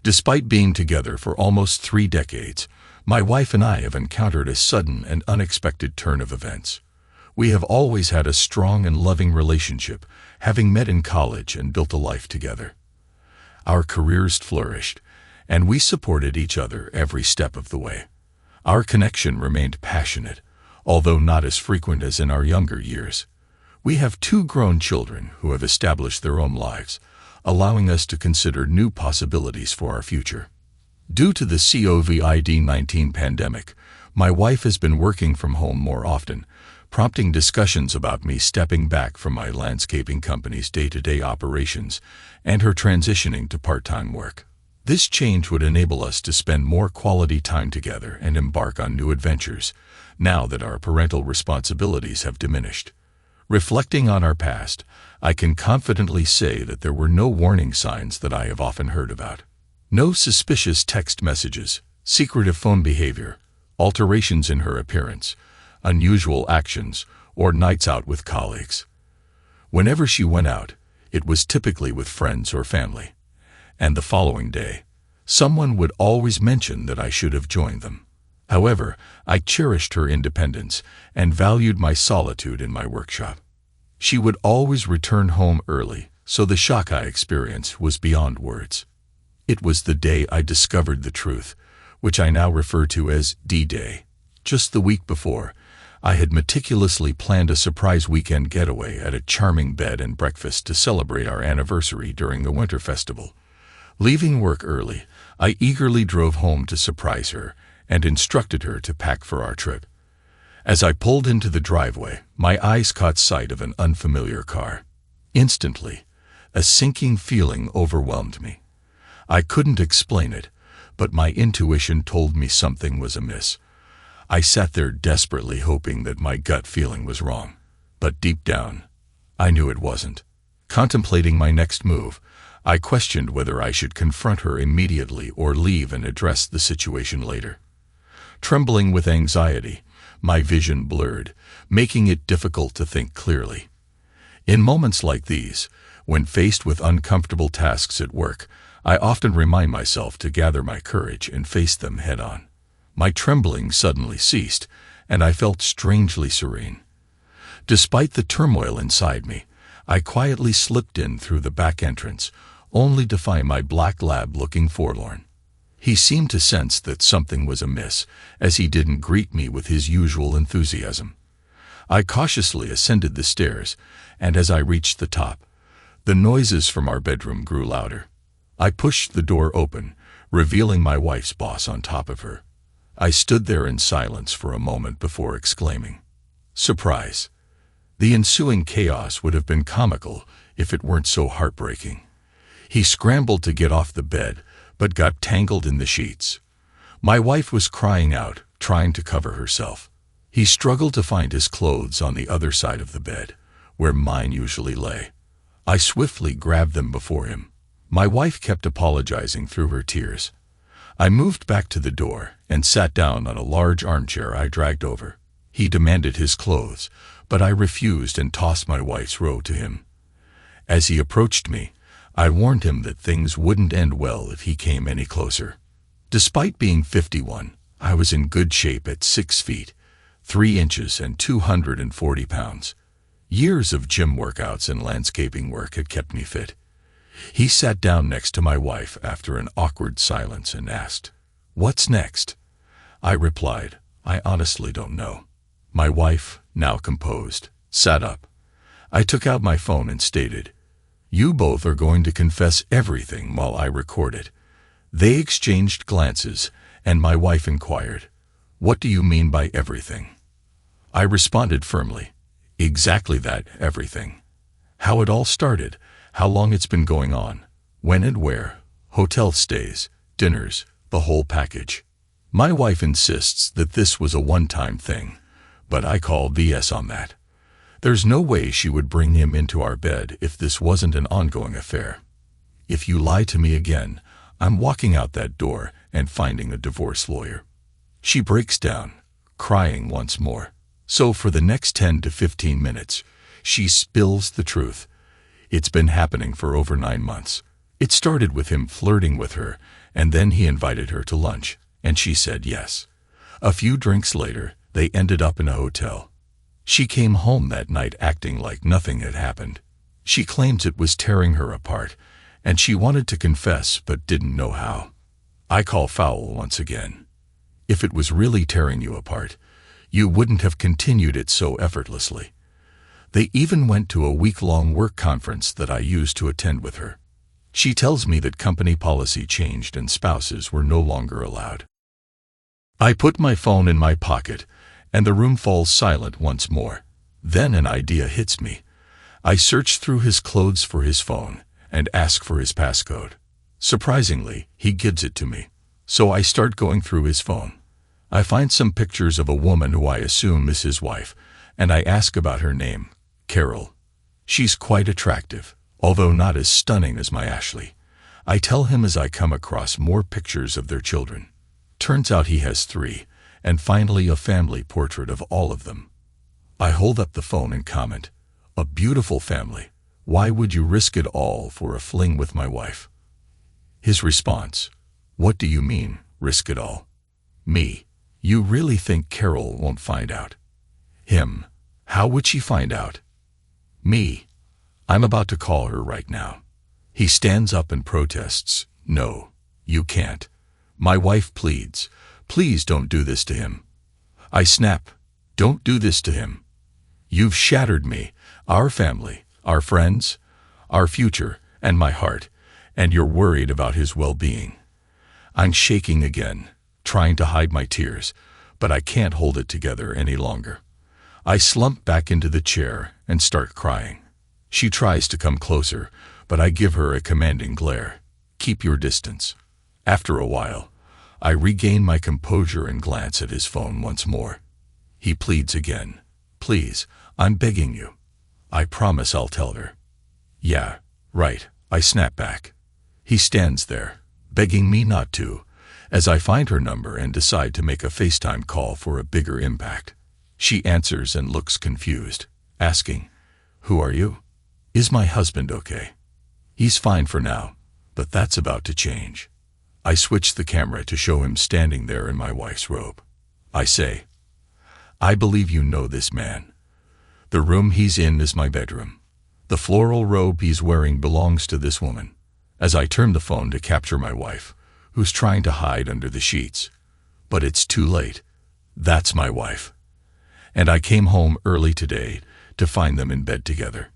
Despite being together for almost 3 decades, my wife and I have encountered a sudden and unexpected turn of events. We have always had a strong and loving relationship, having met in college and built a life together. Our careers flourished, and we supported each other every step of the way. Our connection remained passionate, although not as frequent as in our younger years. We have 2 grown children who have established their own lives, allowing us to consider new possibilities for our future. Due to the COVID-19 pandemic, my wife has been working from home more often, prompting discussions about me stepping back from my landscaping company's day-to-day operations and her transitioning to part-time work. This change would enable us to spend more quality time together and embark on new adventures, now that our parental responsibilities have diminished. Reflecting on our past, I can confidently say that there were no warning signs that I have often heard about. No suspicious text messages, secretive phone behavior, alterations in her appearance, unusual actions, or nights out with colleagues. Whenever she went out, it was typically with friends or family. And the following day, someone would always mention that I should have joined them. However, I cherished her independence and valued my solitude in my workshop. She would always return home early, so the shock I experienced was beyond words. It was the day I discovered the truth, which I now refer to as DDay. Just the week before, I had meticulously planned a surprise weekend getaway at a charming bed and breakfast to celebrate our anniversary during the Winter Festival. Leaving work early, I eagerly drove home to surprise her and instructed her to pack for our trip. As I pulled into the driveway, my eyes caught sight of an unfamiliar car. Instantly, a sinking feeling overwhelmed me. I couldn't explain it, but my intuition told me something was amiss. I sat there desperately hoping that my gut feeling was wrong, but deep down, I knew it wasn't. Contemplating my next move, I questioned whether I should confront her immediately or leave and address the situation later. Trembling with anxiety, my vision blurred, making it difficult to think clearly. In moments like these, when faced with uncomfortable tasks at work, I often remind myself to gather my courage and face them head-on. My trembling suddenly ceased, and I felt strangely serene. Despite the turmoil inside me, I quietly slipped in through the back entrance, only to find my black lab looking forlorn. He seemed to sense that something was amiss, as he didn't greet me with his usual enthusiasm. I cautiously ascended the stairs, and as I reached the top, the noises from our bedroom grew louder. I pushed the door open, revealing my wife's boss on top of her. I stood there in silence for a moment before exclaiming, "Surprise!" The ensuing chaos would have been comical if it weren't so heartbreaking. He scrambled to get off the bed, but got tangled in the sheets. My wife was crying out, trying to cover herself. He struggled to find his clothes on the other side of the bed, where mine usually lay. I swiftly grabbed them before him. My wife kept apologizing through her tears. I moved back to the door and sat down on a large armchair I dragged over. He demanded his clothes, but I refused and tossed my wife's robe to him. As he approached me, I warned him that things wouldn't end well if he came any closer. Despite being 51, I was in good shape at 6 feet, 3 inches and 240 pounds. Years of gym workouts and landscaping work had kept me fit. He sat down next to my wife after an awkward silence and asked, "What's next?" I replied, "I honestly don't know." My wife, now composed, sat up. I took out my phone and stated, "You both are going to confess everything while I record it." They exchanged glances, and my wife inquired, "What do you mean by everything?" I responded firmly, "Exactly that, everything. How it all started, how long it's been going on, when and where, hotel stays, dinners, the whole package." My wife insists that this was a one-time thing, but I call BS on that. There's no way she would bring him into our bed if this wasn't an ongoing affair. If you lie to me again, I'm walking out that door and finding a divorce lawyer. She breaks down, crying once more. So for the next 10 to 15 minutes, she spills the truth. It's been happening for over 9 months. It started with him flirting with her, and then he invited her to lunch, and she said yes. A few drinks later, they ended up in a hotel. She came home that night acting like nothing had happened. She claims it was tearing her apart, and she wanted to confess but didn't know how. I call foul once again. If it was really tearing you apart, you wouldn't have continued it so effortlessly. They even went to a week-long work conference that I used to attend with her. She tells me that company policy changed and spouses were no longer allowed. I put my phone in my pocket, and the room falls silent once more. Then an idea hits me. I search through his clothes for his phone and ask for his passcode. Surprisingly, he gives it to me. So I start going through his phone. I find some pictures of a woman who I assume is his wife, and I ask about her name, Carol. She's quite attractive, although not as stunning as my Ashley. I tell him as I come across more pictures of their children. Turns out he has 3, and finally a family portrait of all of them. I hold up the phone and comment, "A beautiful family. Why would you risk it all for a fling with my wife?" His response, "What do you mean, risk it all?" Me, "You really think Carol won't find out?" Him, "How would she find out?" Me, "I'm about to call her right now." He stands up and protests, "No, you can't. My wife pleads, please don't do this to him." I snap, "Don't do this to him. You've shattered me, our family, our friends, our future, and my heart, and you're worried about his well-being." I'm shaking again, trying to hide my tears, but I can't hold it together any longer. I slump back into the chair and start crying. She tries to come closer, but I give her a commanding glare. "Keep your distance." After a while, I regain my composure and glance at his phone once more. He pleads again, "Please, I'm begging you." I promise I'll tell her. "Yeah, right," I snap back. He stands there, begging me not to, as I find her number and decide to make a FaceTime call for a bigger impact. She answers and looks confused, asking, "Who are you? Is my husband okay?" He's fine for now, but that's about to change. I switch the camera to show him standing there in my wife's robe. I say, "I believe you know this man. The room he's in is my bedroom. The floral robe he's wearing belongs to this woman." As I turn the phone to capture my wife, who's trying to hide under the sheets. But it's too late. That's my wife. And I came home early today to find them in bed together.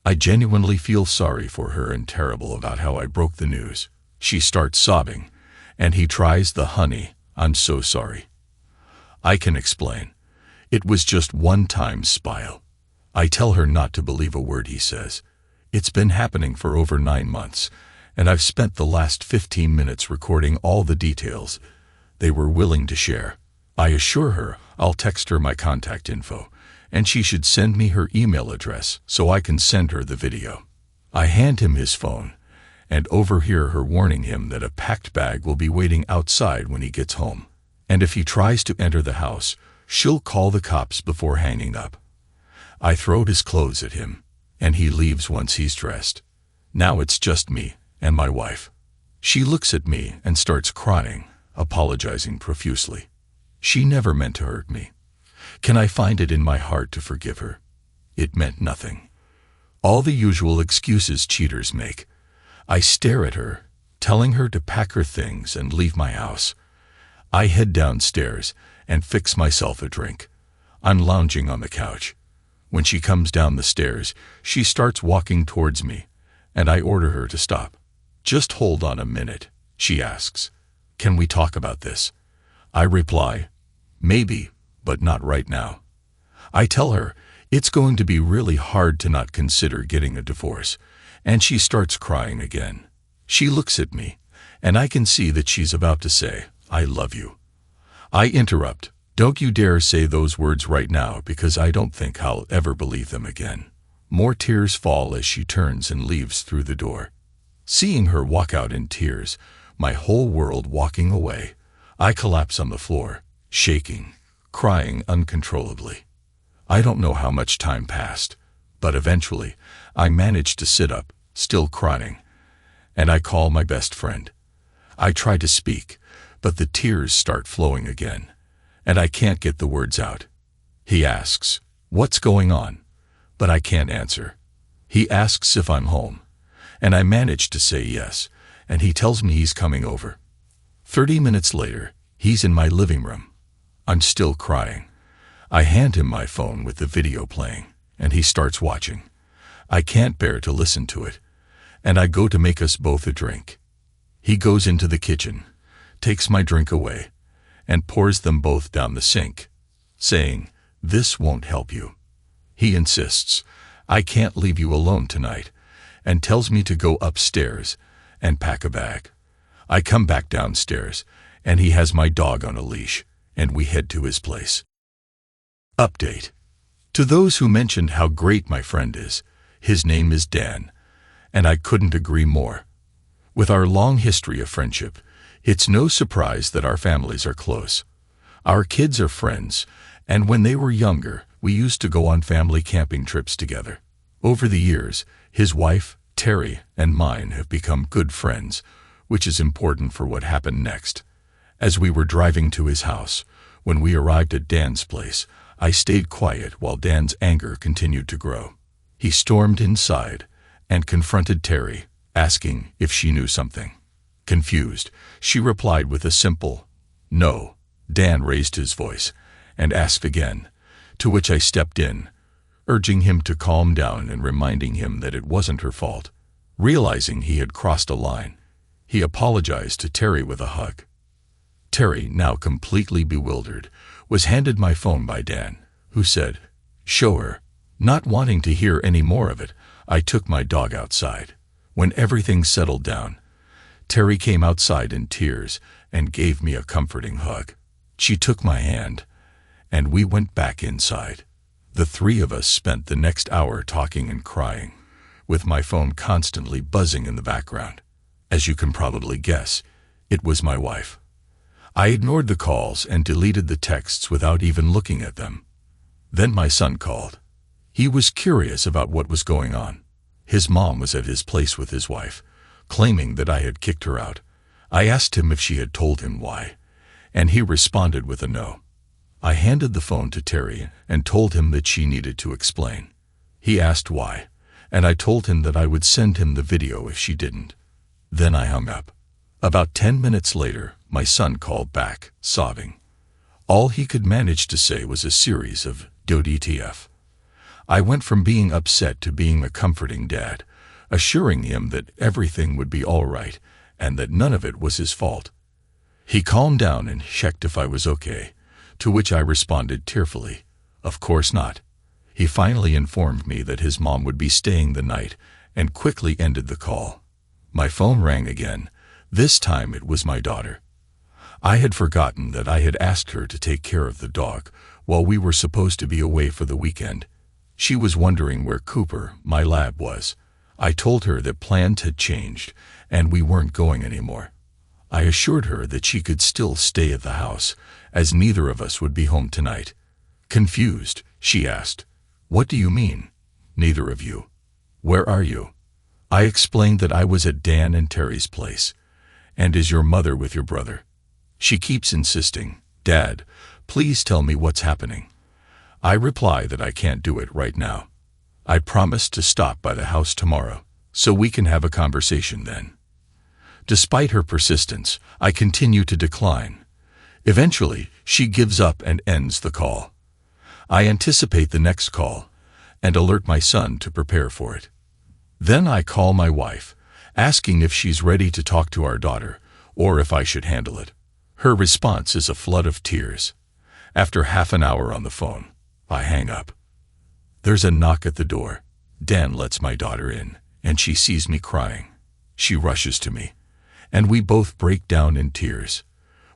I genuinely feel sorry for her and terrible about how I broke the news. She starts sobbing, and he tries the "honey, I'm so sorry." I can explain. It was just one-time spile. I tell her not to believe a word he says. It's been happening for over 9 months, and I've spent the last 15 minutes recording all the details they were willing to share. I assure her I'll text her my contact info, and she should send me her email address so I can send her the video. I hand him his phone, and overhear her warning him that a packed bag will be waiting outside when he gets home, and if he tries to enter the house, she'll call the cops before hanging up. I throw his clothes at him, and he leaves once he's dressed. Now it's just me and my wife. She looks at me and starts crying, apologizing profusely. She never meant to hurt me. Can I find it in my heart to forgive her? It meant nothing. All the usual excuses cheaters make. I stare at her, telling her to pack her things and leave my house. I head downstairs and fix myself a drink. I'm lounging on the couch. When she comes down the stairs, she starts walking towards me, and I order her to stop. "Just hold on a minute," she asks. "Can we talk about this?" I reply, "Maybe, but not right now." I tell her it's going to be really hard to not consider getting a divorce, and she starts crying again. She looks at me, and I can see that she's about to say, "I love you." I interrupt, "Don't you dare say those words right now because I don't think I'll ever believe them again." More tears fall as she turns and leaves through the door. Seeing her walk out in tears, my whole world walking away, I collapse on the floor, shaking, crying uncontrollably. I don't know how much time passed, but eventually I managed to sit up, still crying, and I call my best friend. I try to speak, but the tears start flowing again, and I can't get the words out. He asks, "What's going on?" But I can't answer. He asks if I'm home, and I manage to say yes, and he tells me he's coming over. 30 minutes later, he's in my living room. I'm still crying. I hand him my phone with the video playing, and he starts watching. I can't bear to listen to it, and I go to make us both a drink. He goes into the kitchen, takes my drink away, and pours them both down the sink, saying, "This won't help you." He insists, "I can't leave you alone tonight," and tells me to go upstairs and pack a bag. I come back downstairs, and he has my dog on a leash, and we head to his place. Update. To those who mentioned how great my friend is, his name is Dan, and I couldn't agree more. With our long history of friendship, it's no surprise that our families are close. Our kids are friends, and when they were younger, we used to go on family camping trips together. Over the years, his wife, Terry, and mine have become good friends, which is important for what happened next. As we were driving to his house, when we arrived at Dan's place, I stayed quiet while Dan's anger continued to grow. He stormed inside and confronted Terry, asking if she knew something. Confused, she replied with a simple, "No." Dan raised his voice and asked again, to which I stepped in, urging him to calm down and reminding him that it wasn't her fault. Realizing he had crossed a line, he apologized to Terry with a hug. Terry, now completely bewildered, was handed my phone by Dan, who said, "Show her." Not wanting to hear any more of it, I took my dog outside. When everything settled down, Terry came outside in tears and gave me a comforting hug. She took my hand, and we went back inside. The three of us spent the next hour talking and crying, with my phone constantly buzzing in the background. As you can probably guess, it was my wife. I ignored the calls and deleted the texts without even looking at them. Then my son called. He was curious about what was going on. His mom was at his place with his wife, claiming that I had kicked her out. I asked him if she had told him why, and he responded with a no. I handed the phone to Terry and told him that she needed to explain. He asked why, and I told him that I would send him the video if she didn't. Then I hung up. About 10 minutes later, my son called back, sobbing. All he could manage to say was a series of "WTF." I went from being upset to being a comforting dad, assuring him that everything would be all right and that none of it was his fault. He calmed down and checked if I was okay, to which I responded tearfully, "Of course not." He finally informed me that his mom would be staying the night and quickly ended the call. My phone rang again. This time it was my daughter. I had forgotten that I had asked her to take care of the dog while we were supposed to be away for the weekend. She was wondering where Cooper, my lab, was. I told her that plans had changed and we weren't going anymore. I assured her that she could still stay at the house, as neither of us would be home tonight. Confused, she asked, "What do you mean, neither of you? Where are you?" I explained that I was at Dan and Terry's place. "And is your mother with your brother?" She keeps insisting, "Dad, please tell me what's happening." I reply that I can't do it right now. I promised to stop by the house tomorrow, so we can have a conversation then. Despite her persistence, I continue to decline. Eventually, she gives up and ends the call. I anticipate the next call and alert my son to prepare for it. Then I call my wife, asking if she's ready to talk to our daughter or if I should handle it. Her response is a flood of tears. After half an hour on the phone, I hang up. There's a knock at the door. Dan lets my daughter in, and she sees me crying. She rushes to me, and we both break down in tears.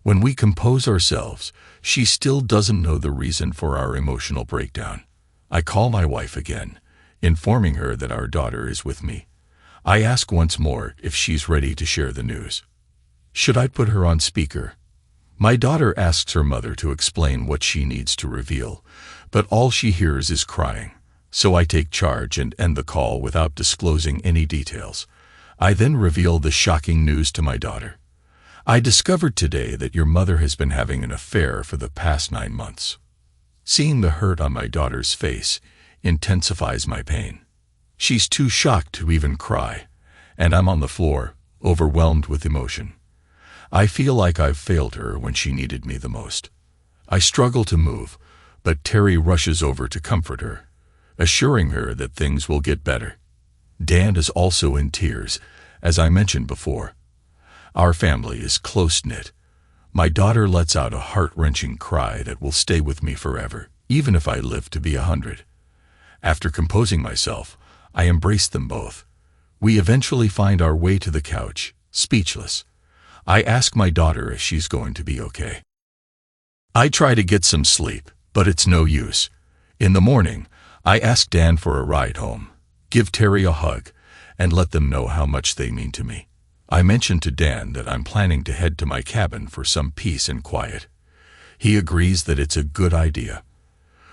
When we compose ourselves, she still doesn't know the reason for our emotional breakdown. I call my wife again, informing her that our daughter is with me. I ask once more if she's ready to share the news. Should I put her on speaker? My daughter asks her mother to explain what she needs to reveal, but all she hears is crying. So I take charge and end the call without disclosing any details. I then reveal the shocking news to my daughter. I discovered today that your mother has been having an affair for the past 9 months. Seeing the hurt on my daughter's face intensifies my pain. She's too shocked to even cry, and I'm on the floor, overwhelmed with emotion. I feel like I've failed her when she needed me the most. I struggle to move, but Terry rushes over to comfort her, assuring her that things will get better. Dan is also in tears, as I mentioned before. Our family is close-knit. My daughter lets out a heart-wrenching cry that will stay with me forever, even if I live to be 100. After composing myself, I embrace them both. We eventually find our way to the couch, speechless. I ask my daughter if she's going to be okay. I try to get some sleep, but it's no use. In the morning, I ask Dan for a ride home, give Terry a hug, and let them know how much they mean to me. I mention to Dan that I'm planning to head to my cabin for some peace and quiet. He agrees that it's a good idea.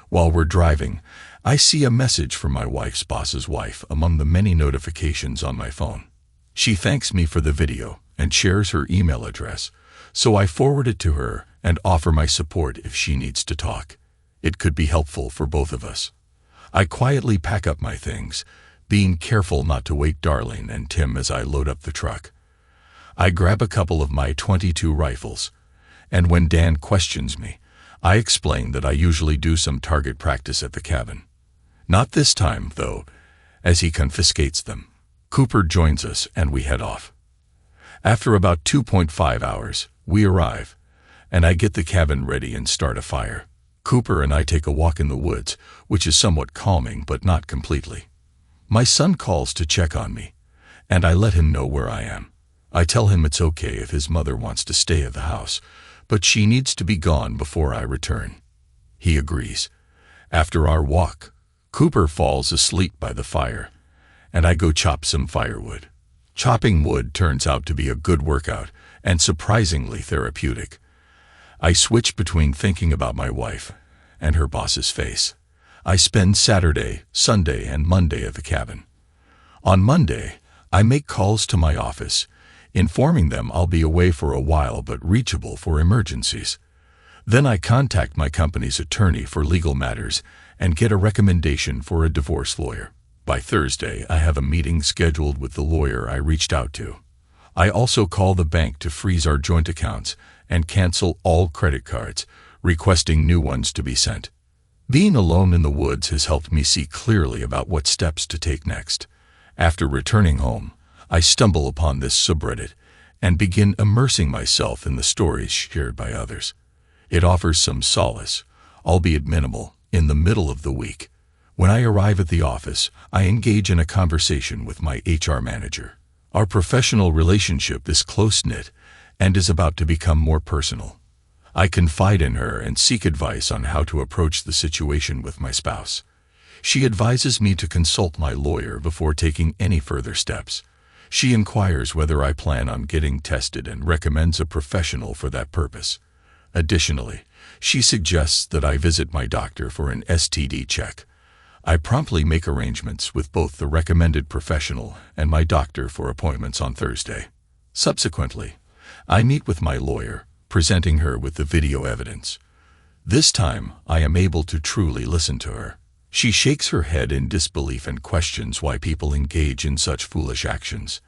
While we're driving, I see a message from my wife's boss's wife among the many notifications on my phone. She thanks me for the video and shares her email address, so I forward it to her and offer my support if she needs to talk. It could be helpful for both of us. I quietly pack up my things, being careful not to wake Darlene and Tim as I load up the truck. I grab a couple of my .22 rifles, and when Dan questions me, I explain that I usually do some target practice at the cabin. Not this time, though, as he confiscates them. Cooper joins us and we head off. After about 2.5 hours, we arrive, and I get the cabin ready and start a fire. Cooper and I take a walk in the woods, which is somewhat calming but not completely. My son calls to check on me, and I let him know where I am. I tell him it's okay if his mother wants to stay at the house, but she needs to be gone before I return. He agrees. After our walk, Cooper falls asleep by the fire, and I go chop some firewood. Chopping wood turns out to be a good workout and surprisingly therapeutic. I switch between thinking about my wife and her boss's face. I spend Saturday, Sunday, and Monday at the cabin. On Monday, I make calls to my office, informing them I'll be away for a while but reachable for emergencies. Then I contact my company's attorney for legal matters and get a recommendation for a divorce lawyer. By Thursday, I have a meeting scheduled with the lawyer I reached out to. I also call the bank to freeze our joint accounts and cancel all credit cards, requesting new ones to be sent. Being alone in the woods has helped me see clearly about what steps to take next. After returning home, I stumble upon this subreddit and begin immersing myself in the stories shared by others. It offers some solace, albeit minimal, in the middle of the week. When I arrive at the office, I engage in a conversation with my HR manager. Our professional relationship is close-knit and is about to become more personal. I confide in her and seek advice on how to approach the situation with my spouse. She advises me to consult my lawyer before taking any further steps. She inquires whether I plan on getting tested and recommends a professional for that purpose. Additionally, she suggests that I visit my doctor for an STD check. I promptly make arrangements with both the recommended professional and my doctor for appointments on Thursday. Subsequently, I meet with my lawyer, presenting her with the video evidence. This time, I am able to truly listen to her. She shakes her head in disbelief and questions why people engage in such foolish actions.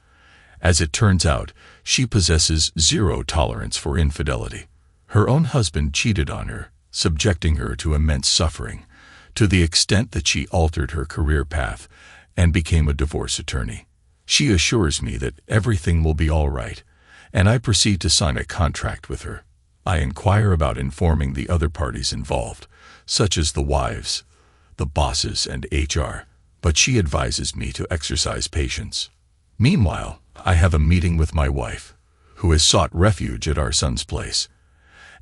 As it turns out, she possesses zero tolerance for infidelity. Her own husband cheated on her, subjecting her to immense suffering, to the extent that she altered her career path and became a divorce attorney. She assures me that everything will be all right, and I proceed to sign a contract with her. I inquire about informing the other parties involved, such as the wives, the bosses, and HR, but she advises me to exercise patience. Meanwhile, I have a meeting with my wife, who has sought refuge at our son's place.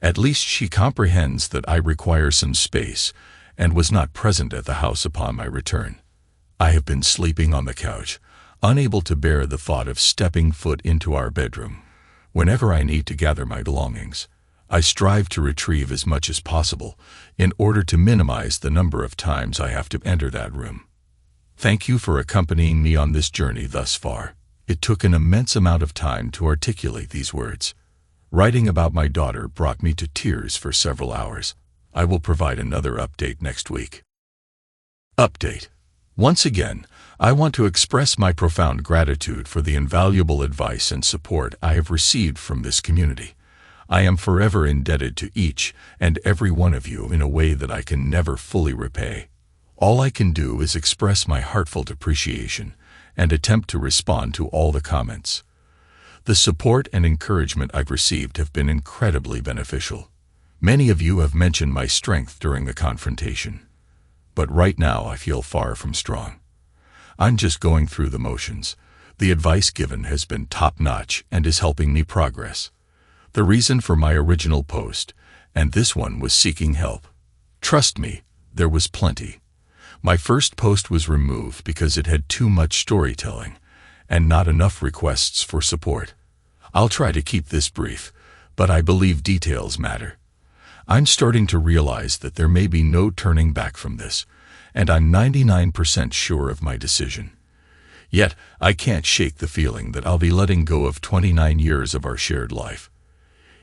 At least she comprehends that I require some space and was not present at the house upon my return. I have been sleeping on the couch, unable to bear the thought of stepping foot into our bedroom. Whenever I need to gather my belongings, I strive to retrieve as much as possible in order to minimize the number of times I have to enter that room. Thank you for accompanying me on this journey thus far. It took an immense amount of time to articulate these words. Writing about my daughter brought me to tears for several hours. I will provide another update next week. Update. Once again, I want to express my profound gratitude for the invaluable advice and support I have received from this community. I am forever indebted to each and every one of you in a way that I can never fully repay. All I can do is express my heartfelt appreciation and attempt to respond to all the comments. The support and encouragement I've received have been incredibly beneficial. Many of you have mentioned my strength during the confrontation. But right now I feel far from strong. I'm just going through the motions. The advice given has been top-notch and is helping me progress. The reason for my original post, and this one, was seeking help. Trust me, there was plenty. My first post was removed because it had too much storytelling and not enough requests for support. I'll try to keep this brief, but I believe details matter. I'm starting to realize that there may be no turning back from this, and I'm 99% sure of my decision. Yet, I can't shake the feeling that I'll be letting go of 29 years of our shared life.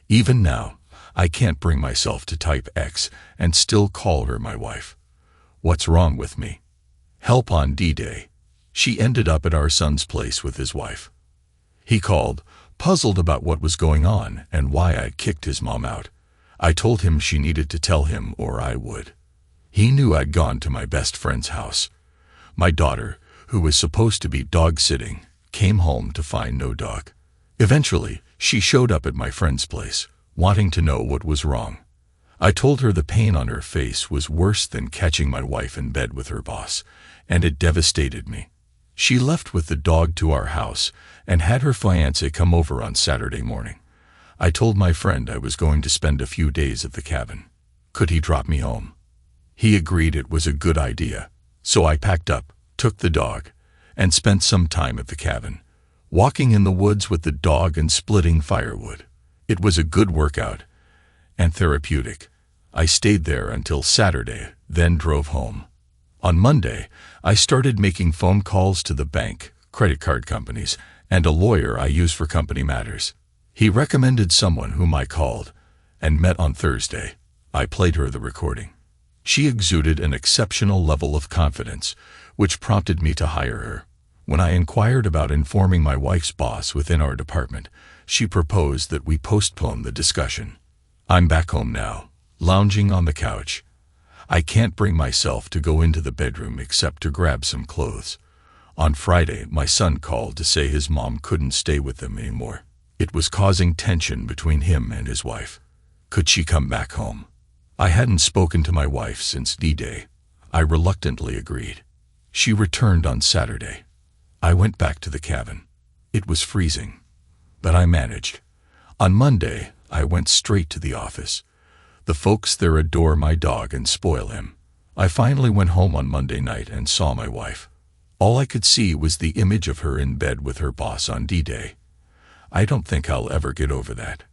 Even now, I can't bring myself to type X and still call her my wife. What's wrong with me? Help on DDay. She ended up at our son's place with his wife. He called, puzzled about what was going on and why I'd kicked his mom out. I told him she needed to tell him or I would. He knew I'd gone to my best friend's house. My daughter, who was supposed to be dog-sitting, came home to find no dog. Eventually, she showed up at my friend's place, wanting to know what was wrong. I told her the pain on her face was worse than catching my wife in bed with her boss, and it devastated me. She left with the dog to our house and had her fiancé come over on Saturday morning. I told my friend I was going to spend a few days at the cabin. Could he drop me home? He agreed it was a good idea, so I packed up, took the dog, and spent some time at the cabin, walking in the woods with the dog and splitting firewood. It was a good workout and therapeutic. I stayed there until Saturday, then drove home. On Monday, I started making phone calls to the bank, credit card companies, and a lawyer I use for company matters. He recommended someone whom I called and met on Thursday. I played her the recording. She exuded an exceptional level of confidence, which prompted me to hire her. When I inquired about informing my wife's boss within our department, she proposed that we postpone the discussion. I'm back home now, lounging on the couch. I can't bring myself to go into the bedroom except to grab some clothes. On Friday, my son called to say his mom couldn't stay with them anymore. It was causing tension between him and his wife. Could she come back home? I hadn't spoken to my wife since DDay. I reluctantly agreed. She returned on Saturday. I went back to the cabin. It was freezing, but I managed. On Monday, I went straight to the office. The folks there adore my dog and spoil him. I finally went home on Monday night and saw my wife. All I could see was the image of her in bed with her boss on DDay. I don't think I'll ever get over that.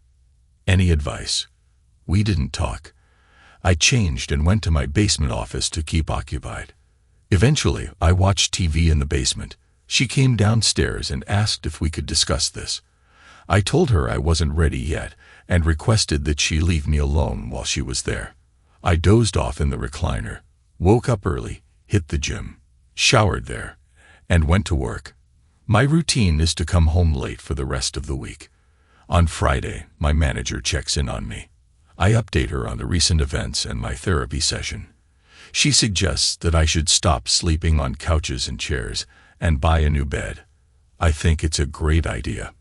Any advice? We didn't talk. I changed and went to my basement office to keep occupied. Eventually, I watched TV in the basement. She came downstairs and asked if we could discuss this. I told her I wasn't ready yet and requested that she leave me alone while she was there. I dozed off in the recliner, woke up early, hit the gym, showered there, and went to work. My routine is to come home late for the rest of the week. On Friday, my manager checks in on me. I update her on the recent events and my therapy session. She suggests that I should stop sleeping on couches and chairs and buy a new bed. I think it's a great idea.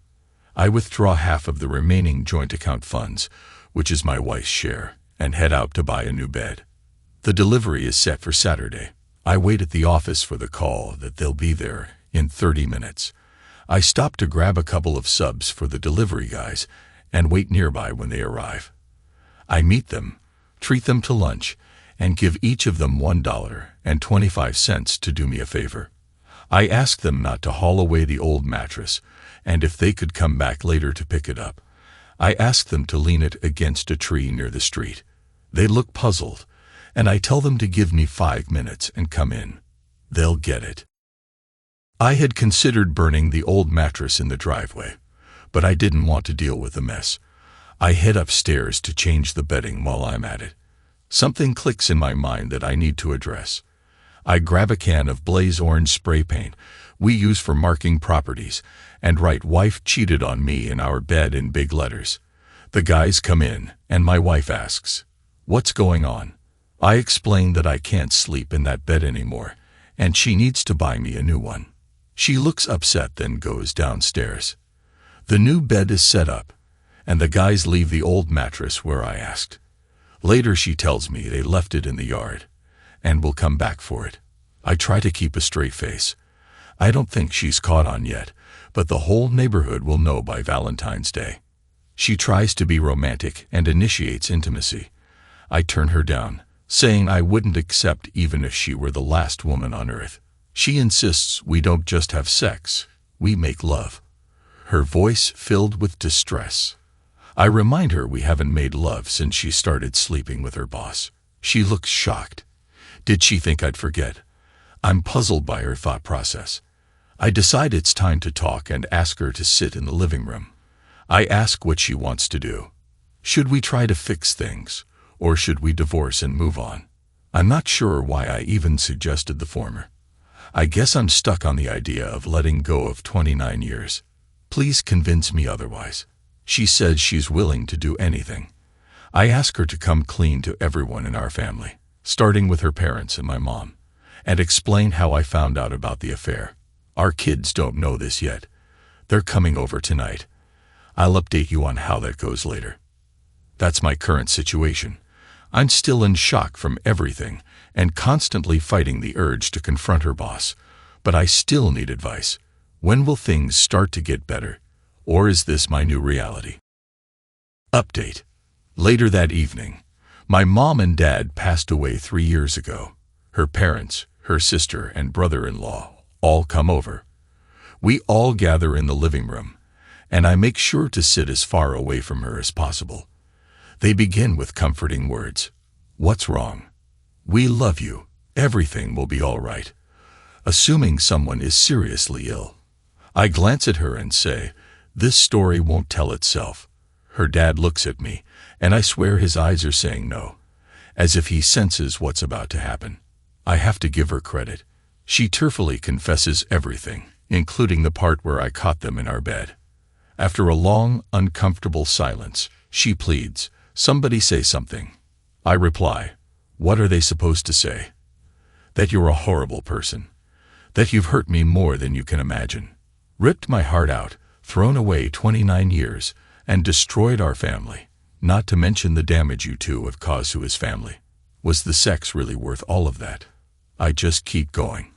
I withdraw half of the remaining joint account funds, which is my wife's share, and head out to buy a new bed. The delivery is set for Saturday. I wait at the office for the call that they'll be there in 30 minutes. I stop to grab a couple of subs for the delivery guys and wait nearby when they arrive. I meet them, treat them to lunch, and give each of them $1.25 to do me a favor. I ask them not to haul away the old mattress, and if they could come back later to pick it up. I ask them to lean it against a tree near the street. They look puzzled, and I tell them to give me 5 minutes and come in. They'll get it. I had considered burning the old mattress in the driveway, but I didn't want to deal with the mess. I head upstairs to change the bedding while I'm at it. Something clicks in my mind that I need to address. I grab a can of Blaze Orange spray paint we use for marking properties and write "Wife cheated on me" in our bed in big letters. The guys come in, and my wife asks, "What's going on?" I explain that I can't sleep in that bed anymore, and she needs to buy me a new one. She looks upset, then goes downstairs. The new bed is set up, and the guys leave the old mattress where I asked. Later she tells me they left it in the yard, and will come back for it. I try to keep a straight face. I don't think she's caught on yet, but the whole neighborhood will know by Valentine's Day. She tries to be romantic and initiates intimacy. I turn her down, saying I wouldn't accept even if she were the last woman on earth. She insists we don't just have sex, we make love. Her voice filled with distress. I remind her we haven't made love since she started sleeping with her boss. She looks shocked. Did she think I'd forget? I'm puzzled by her thought process. I decide it's time to talk and ask her to sit in the living room. I ask what she wants to do. Should we try to fix things, or should we divorce and move on? I'm not sure why I even suggested the former. I guess I'm stuck on the idea of letting go of 29 years. Please convince me otherwise. She says she's willing to do anything. I ask her to come clean to everyone in our family, starting with her parents and my mom, and explain how I found out about the affair. Our kids don't know this yet. They're coming over tonight. I'll update you on how that goes later. That's my current situation. I'm still in shock from everything and constantly fighting the urge to confront her boss, but I still need advice. When will things start to get better? Or is this my new reality? Update. Later that evening, my mom and dad passed away 3 years ago. Her parents, her sister, and brother-in-law all come over. We all gather in the living room, and I make sure to sit as far away from her as possible. They begin with comforting words. "What's wrong? We love you. Everything will be all right." Assuming someone is seriously ill. I glance at her and say, "This story won't tell itself." Her dad looks at me, and I swear his eyes are saying no, as if he senses what's about to happen. I have to give her credit. She tearfully confesses everything, including the part where I caught them in our bed. After a long, uncomfortable silence, she pleads, "Somebody say something." I reply, "What are they supposed to say?" "That you're a horrible person. That you've hurt me more than you can imagine. Ripped my heart out, thrown away 29 years, and destroyed our family, not to mention the damage you two have caused to his family. Was the sex really worth all of that?" I just keep going.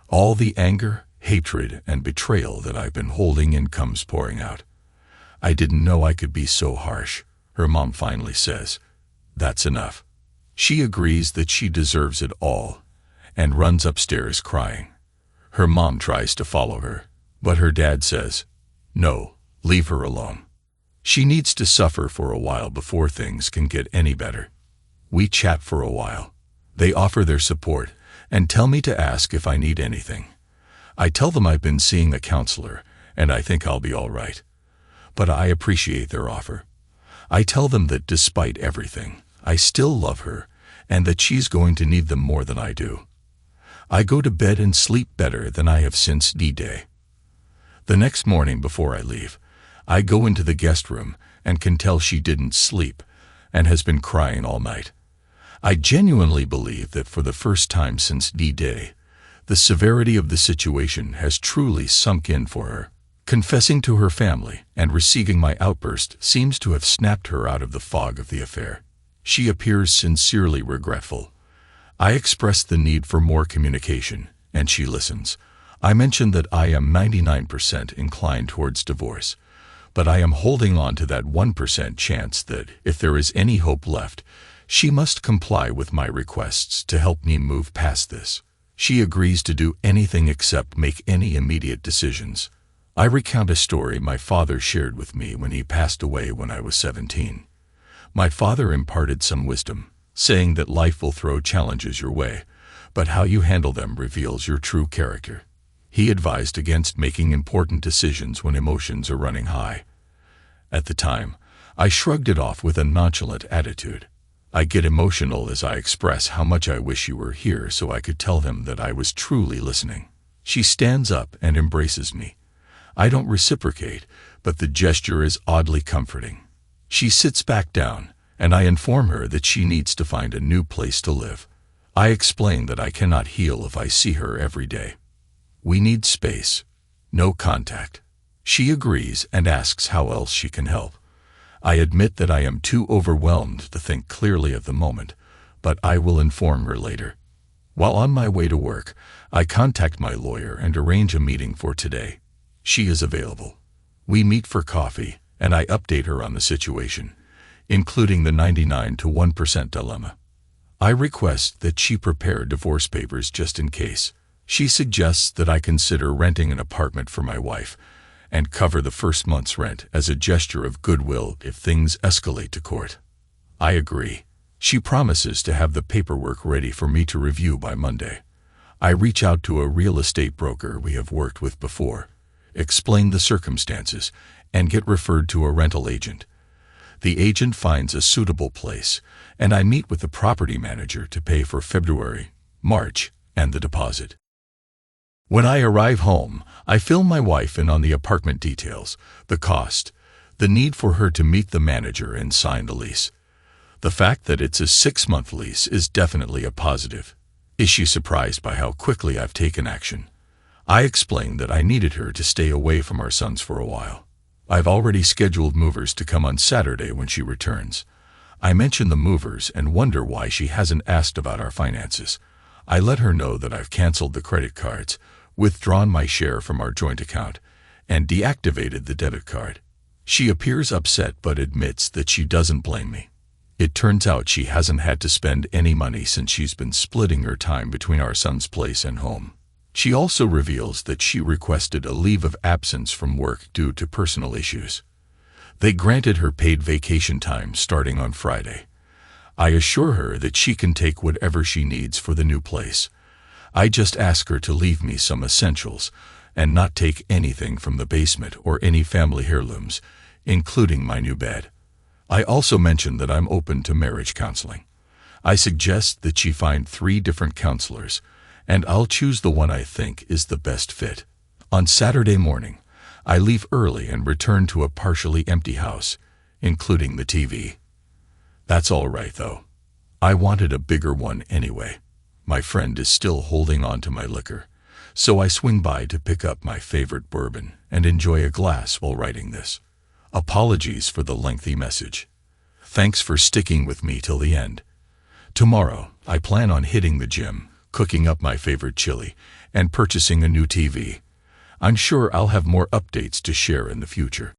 All the anger, hatred, and betrayal that I've been holding in comes pouring out. "I didn't know I could be so harsh," her mom finally says. "That's enough." She agrees that she deserves it all, and runs upstairs crying. Her mom tries to follow her, but her dad says, "No, leave her alone. She needs to suffer for a while before things can get any better." We chat for a while. They offer their support and tell me to ask if I need anything. I tell them I've been seeing a counselor and I think I'll be all right. But I appreciate their offer. I tell them that despite everything, I still love her and that she's going to need them more than I do. I go to bed and sleep better than I have since DDay. The next morning before I leave, I go into the guest room and can tell she didn't sleep and has been crying all night. I genuinely believe that for the first time since DDay, the severity of the situation has truly sunk in for her. Confessing to her family and receiving my outburst seems to have snapped her out of the fog of the affair. She appears sincerely regretful. I express the need for more communication, and she listens. I mention that I am 99% inclined towards divorce, but I am holding on to that 1% chance that, if there is any hope left, she must comply with my requests to help me move past this. She agrees to do anything except make any immediate decisions. I recount a story my father shared with me when he passed away when I was 17. My father imparted some wisdom, saying that life will throw challenges your way, but how you handle them reveals your true character. He advised against making important decisions when emotions are running high. At the time, I shrugged it off with a nonchalant attitude. I get emotional as I express how much I wish you were here so I could tell him that I was truly listening. She stands up and embraces me. I don't reciprocate, but the gesture is oddly comforting. She sits back down, and I inform her that she needs to find a new place to live. I explain that I cannot heal if I see her every day. We need space, no contact. She agrees and asks how else she can help. I admit that I am too overwhelmed to think clearly at the moment, but I will inform her later. While on my way to work, I contact my lawyer and arrange a meeting for today. She is available. We meet for coffee, and I update her on the situation, including the 99 to 1% dilemma. I request that she prepare divorce papers just in case. She suggests that I consider renting an apartment for my wife and cover the first month's rent as a gesture of goodwill if things escalate to court. I agree. She promises to have the paperwork ready for me to review by Monday. I reach out to a real estate broker we have worked with before, explain the circumstances, and get referred to a rental agent. The agent finds a suitable place, and I meet with the property manager to pay for February, March, and the deposit. When I arrive home, I fill my wife in on the apartment details, the cost, the need for her to meet the manager and sign the lease. The fact that it's a 6-month lease is definitely a positive. Is she surprised by how quickly I've taken action? I explain that I needed her to stay away from our sons for a while. I've already scheduled movers to come on Saturday when she returns. I mention the movers and wonder why she hasn't asked about our finances. I let her know that I've canceled the credit cards, withdrawn my share from our joint account, and deactivated the debit card. She appears upset but admits that she doesn't blame me. It turns out she hasn't had to spend any money since she's been splitting her time between our son's place and home. She also reveals that she requested a leave of absence from work due to personal issues. They granted her paid vacation time starting on Friday. I assure her that she can take whatever she needs for the new place. I just ask her to leave me some essentials and not take anything from the basement or any family heirlooms, including my new bed. I also mention that I'm open to marriage counseling. I suggest that she find 3 different counselors, and I'll choose the one I think is the best fit. On Saturday morning, I leave early and return to a partially empty house, including the TV. That's all right, though. I wanted a bigger one anyway. My friend is still holding on to my liquor, so I swing by to pick up my favorite bourbon and enjoy a glass while writing this. Apologies for the lengthy message. Thanks for sticking with me till the end. Tomorrow, I plan on hitting the gym, cooking up my favorite chili, and purchasing a new TV. I'm sure I'll have more updates to share in the future.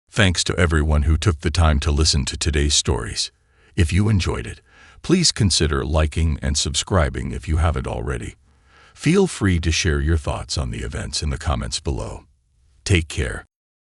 Thanks to everyone who took the time to listen to today's stories. If you enjoyed it, please consider liking and subscribing if you haven't already. Feel free to share your thoughts on the events in the comments below. Take care.